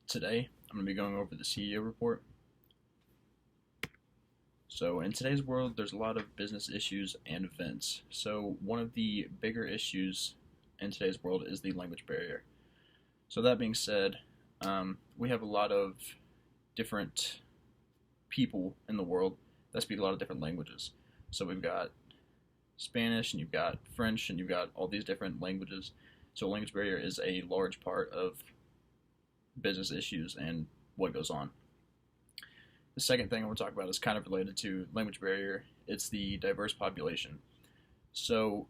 Today, I'm going to be going over the CEO report. So, in today's world, there's a lot of business issues and events. So, one of the bigger issues in today's world is the language barrier. So, that being said, we have a lot of different people in the world that speak a lot of different languages. So, we've got Spanish, and you've got French, and you've got all these different languages. So, language barrier is a large part of business issues and what goes on. The second thing I want to talk about is kind of related to language barrier. It's the diverse population. So,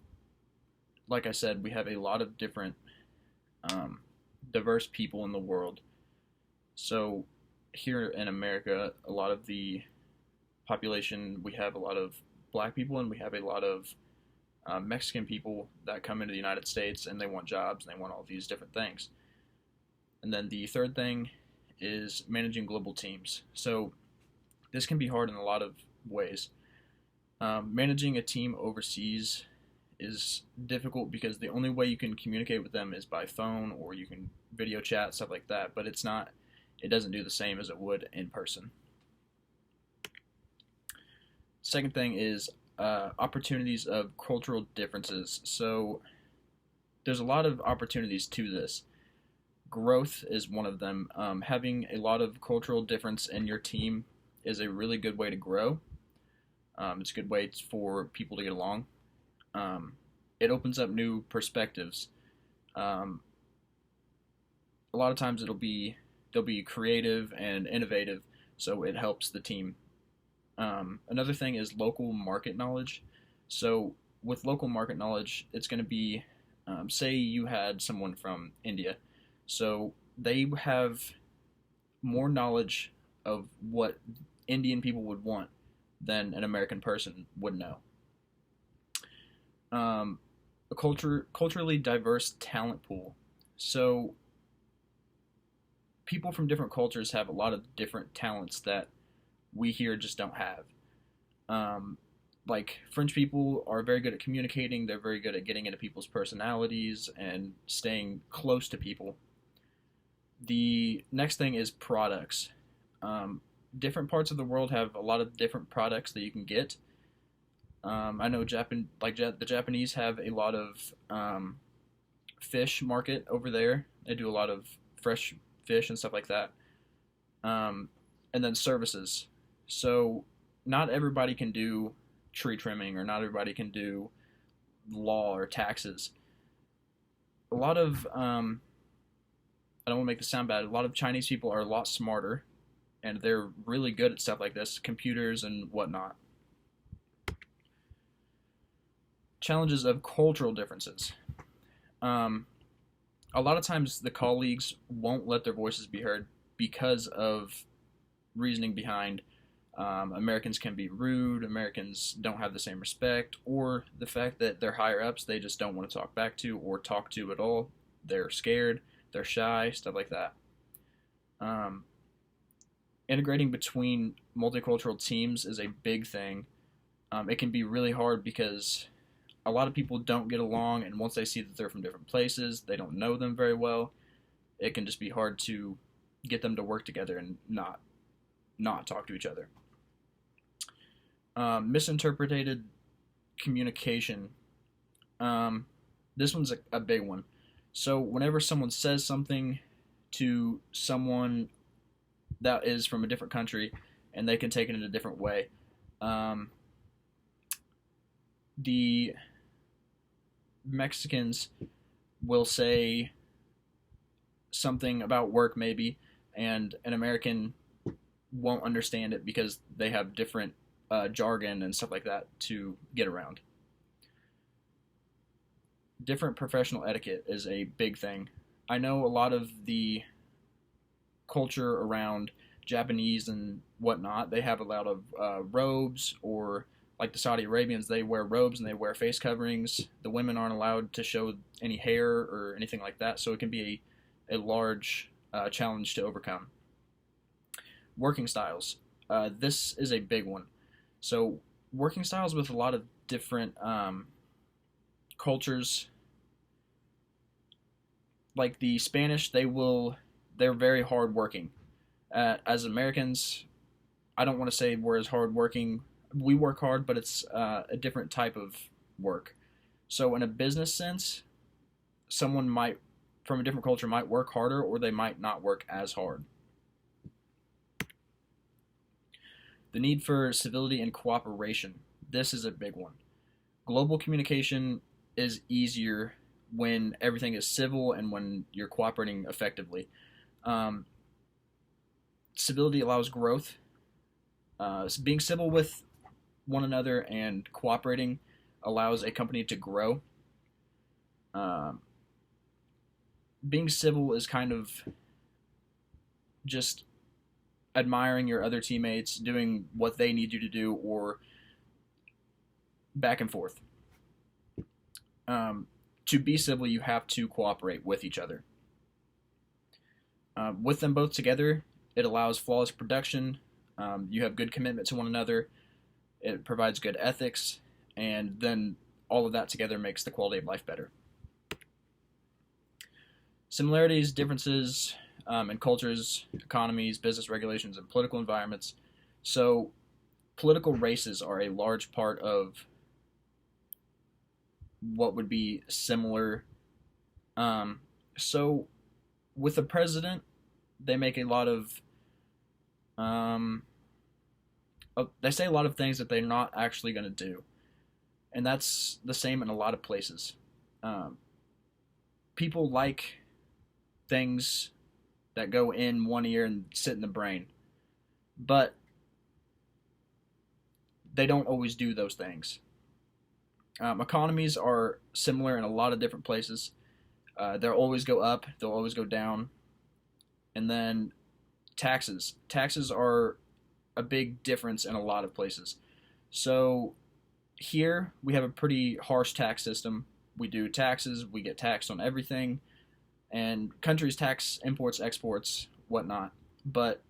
like I said, we have a lot of different diverse people in the world. So, here in America, a lot of the population, we have a lot of black people and we have a lot of Mexican people that come into the United States and they want jobs and they want all these different things. And then the third thing is managing global teams. So this can be hard in a lot of ways. Managing a team overseas is difficult because the only way you can communicate with them is by phone or you can video chat, stuff like that, but it doesn't do the same as it would in person. Second thing is opportunities of cultural differences. So there's a lot of opportunities to this. Growth is one of them. Having a lot of cultural difference in your team is a really good way to grow. It's a good way for people to get along. It opens up new perspectives. A lot of times they'll be creative and innovative, so it helps the team. Another thing is local market knowledge. So with local market knowledge, it's going to be, say you had someone from India, so they have more knowledge of what Indian people would want than an American person would know. A culturally diverse talent pool. So people from different cultures have a lot of different talents that we here just don't have. Like French people are very good at communicating. They're very good at getting into people's personalities and staying close to people. The next thing is products. Different parts of the world have a lot of different products that you can get. I know the Japanese have a lot of fish market over there. They do a lot of fresh fish and stuff like that. And then services. So not everybody can do tree trimming or not everybody can do law or taxes. A lot of I don't want to make this sound bad. A lot of Chinese people are a lot smarter, and they're really good at stuff like this, computers and whatnot. Challenges of cultural differences. A lot of times the colleagues won't let their voices be heard because of reasoning behind Americans can be rude, Americans don't have the same respect, or the fact that their higher ups they just don't want to talk back to or talk to at all. They're scared, they're shy, stuff like that. Integrating between multicultural teams is a big thing. It can be really hard because a lot of people don't get along, and once they see that they're from different places, they don't know them very well. It can just be hard to get them to work together and not talk to each other. Misinterpreted communication. This one's a big one. So whenever someone says something to someone that is from a different country, and they can take it in a different way, the Mexicans will say something about work maybe, and an American won't understand it because they have different jargon and stuff like that to get around. Different professional etiquette is a big thing. I know a lot of the culture around Japanese and whatnot, they have a lot of robes, or like the Saudi Arabians, they wear robes and they wear face coverings. The women aren't allowed to show any hair or anything like that, so it can be a large challenge to overcome. Working styles. This is a big one. So working styles with a lot of different cultures, like the Spanish, they will they're very hardworking. As Americans, I don't want to say we're as hardworking. We work hard, but it's a different type of work. So in a business sense, someone might from a different culture might work harder, or they might not work as hard. The need for civility and cooperation. This is a big one. Global communication is easier when everything is civil and when you're cooperating effectively. Um, Civility allows growth. Being civil with one another and cooperating allows a company to grow. Um, Being civil is kind of just admiring your other teammates, doing what they need you to do, or back and forth. To be civil, you have to cooperate with each other. With them both together, it allows flawless production. You have good commitment to one another. It provides good ethics, and then all of that together makes the quality of life better. Similarities, differences in cultures, economies, business regulations, and political environments. So, political races are a large part of what would be similar. So, with the president, they make a lot of they say a lot of things that they're not actually going to do, and that's the same in a lot of places. Um, People like things that go in one ear and sit in the brain, but they don't always do those things. Economies are similar in a lot of different places. They'll always go up, they'll always go down, and then taxes. Taxes are a big difference in a lot of places. So here we have a pretty harsh tax system. We do taxes, we get taxed on everything, and countries tax imports, exports, whatnot. But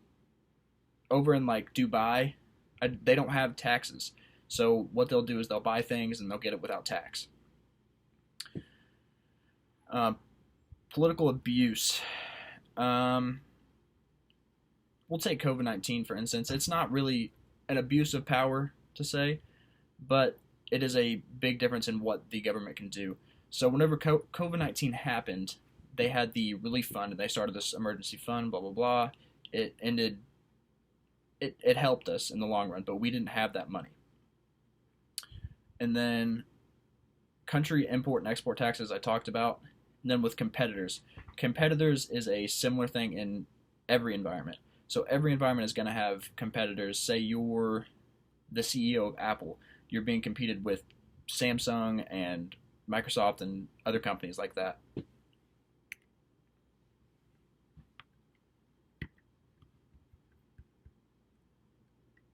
over in like Dubai, they don't have taxes. So what they'll do is they'll buy things and they'll get it without tax. Uh, Political abuse. Um, we'll take COVID-19 for instance. It's not really an abuse of power to say, but it is a big difference in what the government can do. So whenever COVID-19 happened, they had the relief fund and they started this emergency fund, blah, blah, blah. It ended, it helped us in the long run, but we didn't have that money. And then country import and export taxes I talked about. And then with competitors. Competitors is a similar thing in every environment. So every environment is going to have competitors. Say you're the CEO of Apple. You're being competed with Samsung and Microsoft and other companies like that.